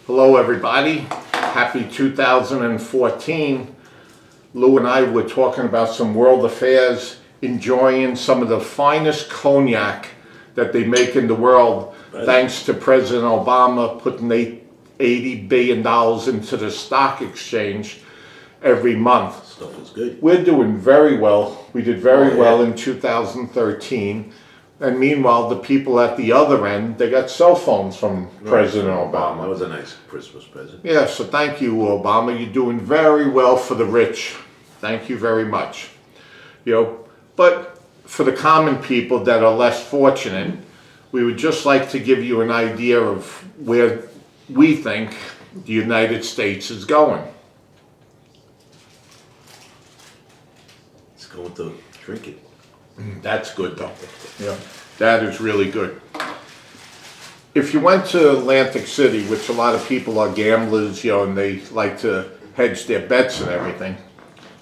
Hello everybody, happy 2014. Lou and I were talking about some world affairs, enjoying some of the finest cognac that they make in the world, thanks to President Obama putting $80 billion into the stock exchange every month. Stuff is good. We're doing very well. We did very well in 2013. And meanwhile, the people at the other end, they got cell phones from President Obama. That was a nice Christmas present. Yeah, so thank you, Obama. You're doing very well for the rich. Thank you very much. But for the common people that are less fortunate, we would just like to give you an idea of where we think the United States is going. Let's go with the drinking. That's good though. Yeah, that is really good. If you went to Atlantic City, which a lot of people are gamblers, and they like to hedge their bets and everything,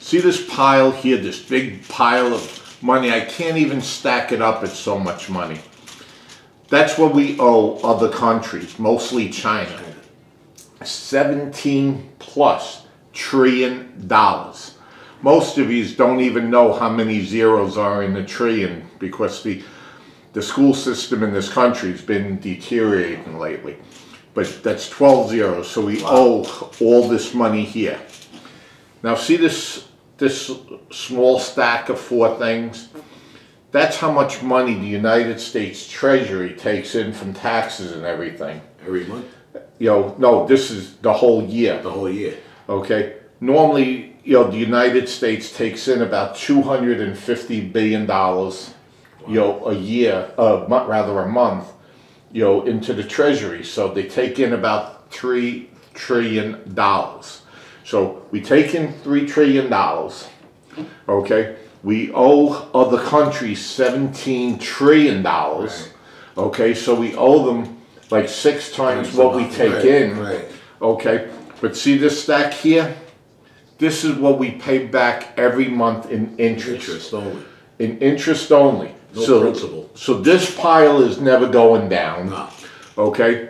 see this pile here, this big pile of money? I can't even stack it up, it's so much money. That's what we owe other countries, mostly China. 17+ trillion dollars. Most of you don't even know how many zeros are in the trillion because the school system in this country has been deteriorating lately. But that's 12 zeros, so we owe all this money here. Now see this small stack of 4 things? That's how much money the United States Treasury takes in from taxes and everything. Every month? No, this is the whole year. The whole year. Okay? Normally, the United States takes in about $250 billion, a year, rather a month, into the Treasury. So they take in about $3 trillion. So we take in $3 trillion, okay? We owe other countries $17 trillion, okay? So we owe them like 6 times what we take in, okay? But see this stack here? This is what we pay back every month in interest. Interest only. In interest only. No principal. So this pile is never going down. No. Okay?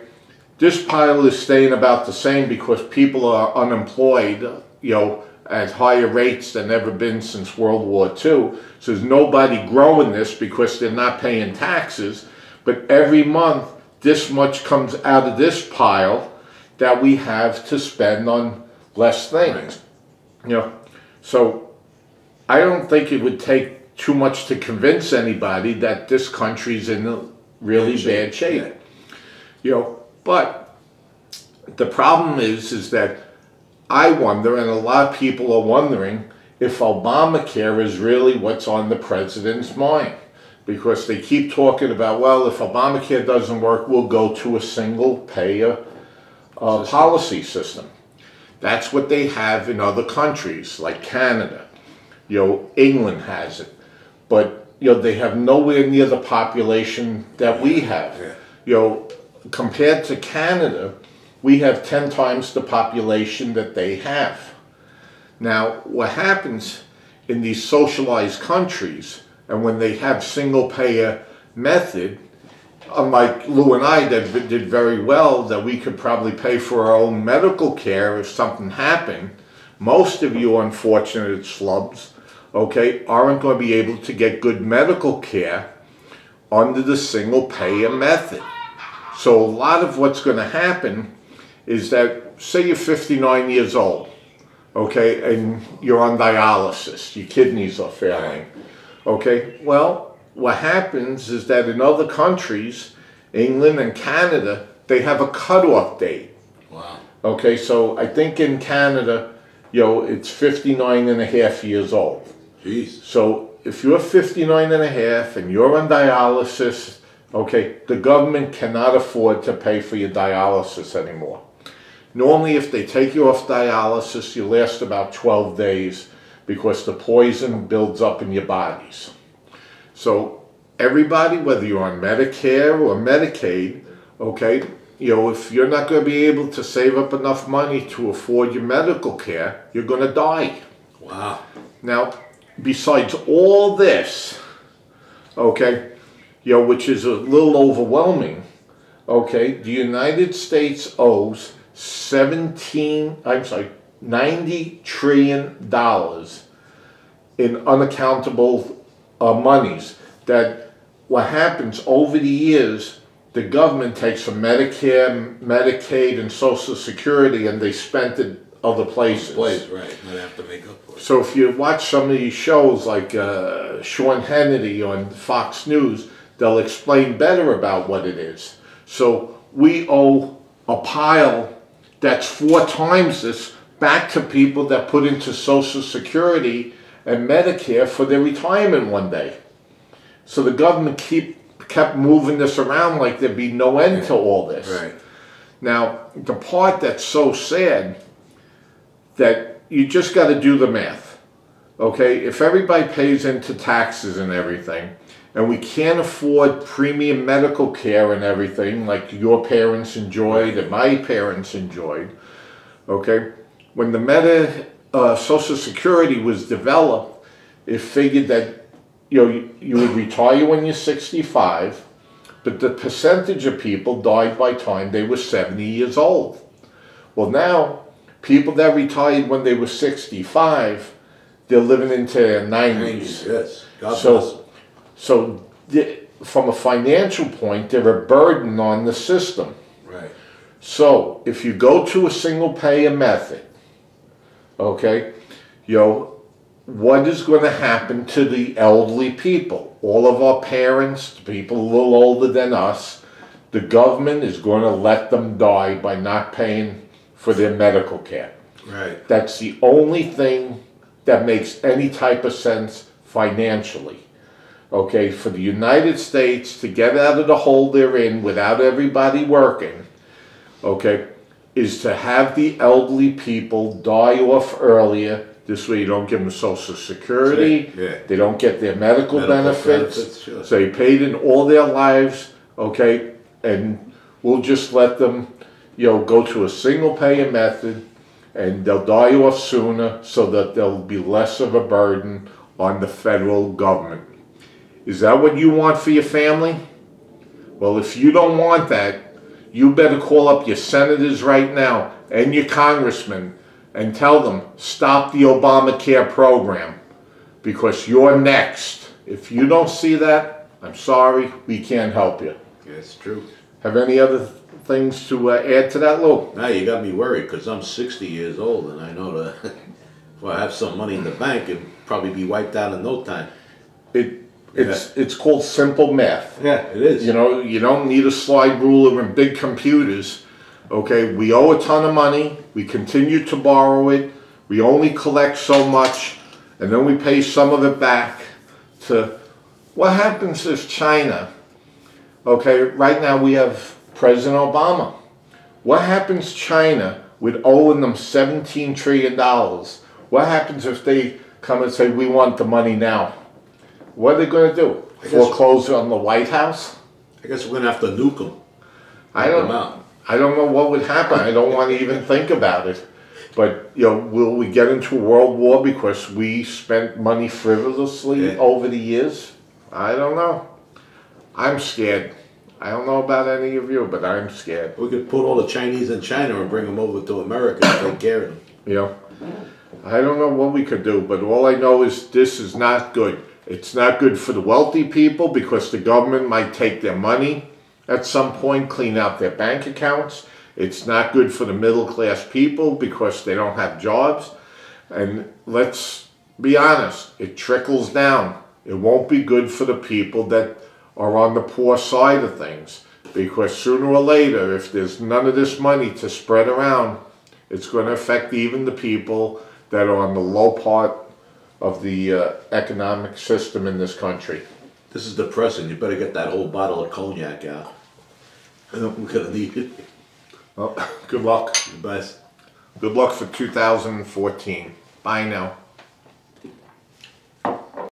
This pile is staying about the same because people are unemployed, at higher rates than ever been since World War II. So there's nobody growing this because they're not paying taxes. But every month, this much comes out of this pile that we have to spend on less things. So I don't think it would take too much to convince anybody that this country's in a really bad shape. But the problem is that I wonder, and a lot of people are wondering, if Obamacare is really what's on the president's mind. Because they keep talking about, well, if Obamacare doesn't work, we'll go to a single-payer policy system. That's what they have in other countries, like Canada. England has it. But, they have nowhere near the population that we have. Compared to Canada, we have 10 times the population that they have. Now, what happens in these socialized countries, and when they have single-payer method, unlike Lou and I that did very well, that we could probably pay for our own medical care if something happened, most of you unfortunate slubs, okay, aren't going to be able to get good medical care under the single-payer method. So a lot of what's going to happen is that, say you're 59 years old, okay, and you're on dialysis, your kidneys are failing, okay, well, what happens is that in other countries, England and Canada, they have a cutoff date. Wow. Okay, so I think in Canada, it's 59.5 years old. Jeez. So if you're 59.5 and you're on dialysis, okay, the government cannot afford to pay for your dialysis anymore. Normally, if they take you off dialysis, you last about 12 days because the poison builds up in your bodies. So everybody, whether you're on Medicare or Medicaid, okay, if you're not going to be able to save up enough money to afford your medical care, you're going to die. Wow. Now, besides all this, okay, which is a little overwhelming, okay, the United States owes $90 trillion in unaccountable monies. That what happens over the years, the government takes from Medicare, Medicaid, and Social Security, and they spent it other places. Right. Might have to make up for it. So if you watch some of these shows like Sean Hannity on Fox News, they'll explain better about what it is. So we owe a pile that's 4 times this back to people that put into Social Security and Medicare for their retirement one day. So the government kept moving this around like there'd be no end to all this. Right. Now, the part that's so sad, that you just got to do the math. Okay, if everybody pays into taxes and everything, and we can't afford premium medical care and everything like your parents enjoyed and my parents enjoyed, okay, when the Social Security was developed, it figured that you would retire when you're 65, but the percentage of people died by the time they were 70 years old. Well, now, people that retired when they were 65, they're living into their 90s. Yes. God bless them. So from a financial point, they're a burden on the system. Right. So if you go to a single payer method, okay, what is going to happen to the elderly people? All of our parents, people a little older than us, the government is going to let them die by not paying for their medical care. Right. That's the only thing that makes any type of sense financially. Okay, for the United States to get out of the hole they're in without everybody working, okay, is to have the elderly people die off earlier. This way you don't give them Social Security, yeah. They don't get their medical benefits, sure. So they paid in all their lives, okay, and we'll just let them, go to a single payer method, and they'll die off sooner so that there'll be less of a burden on the federal government. Is that what you want for your family? Well, if you don't want that, you better call up your senators right now and your congressmen and tell them, stop the Obamacare program, because you're next. If you don't see that, I'm sorry, we can't help you. That's true. Have any other things to add to that, Lou? Now you got me worried because I'm 60 years old and I know that if I have some money in the bank, it'd probably be wiped out in no time. It's called simple math. Yeah, it is. You don't need a slide ruler and big computers. Okay, we owe a ton of money. We continue to borrow it. We only collect so much, and then we pay some of it back to. What happens if China? Okay, right now we have President Obama. What happens China with owing them $17 trillion? What happens if they come and say, we want the money now? What are they going to do? Foreclose on the White House? I guess we're going to have to nuke them. I don't know what would happen. I don't want to even think about it. But, will we get into a world war because we spent money frivolously over the years? I don't know. I'm scared. I don't know about any of you, but I'm scared. We could put all the Chinese in China and bring them over to America and take care of them. I don't know what we could do, but all I know is this is not good. It's not good for the wealthy people because the government might take their money at some point, clean out their bank accounts. It's not good for the middle class people because they don't have jobs. And let's be honest, it trickles down. It won't be good for the people that are on the poor side of things, because sooner or later, if there's none of this money to spread around, it's going to affect even the people that are on the low part of the economic system in this country. This is depressing. You better get that whole bottle of cognac out. We're going to need it. Well, good luck. Bye. Good luck for 2014. Bye now.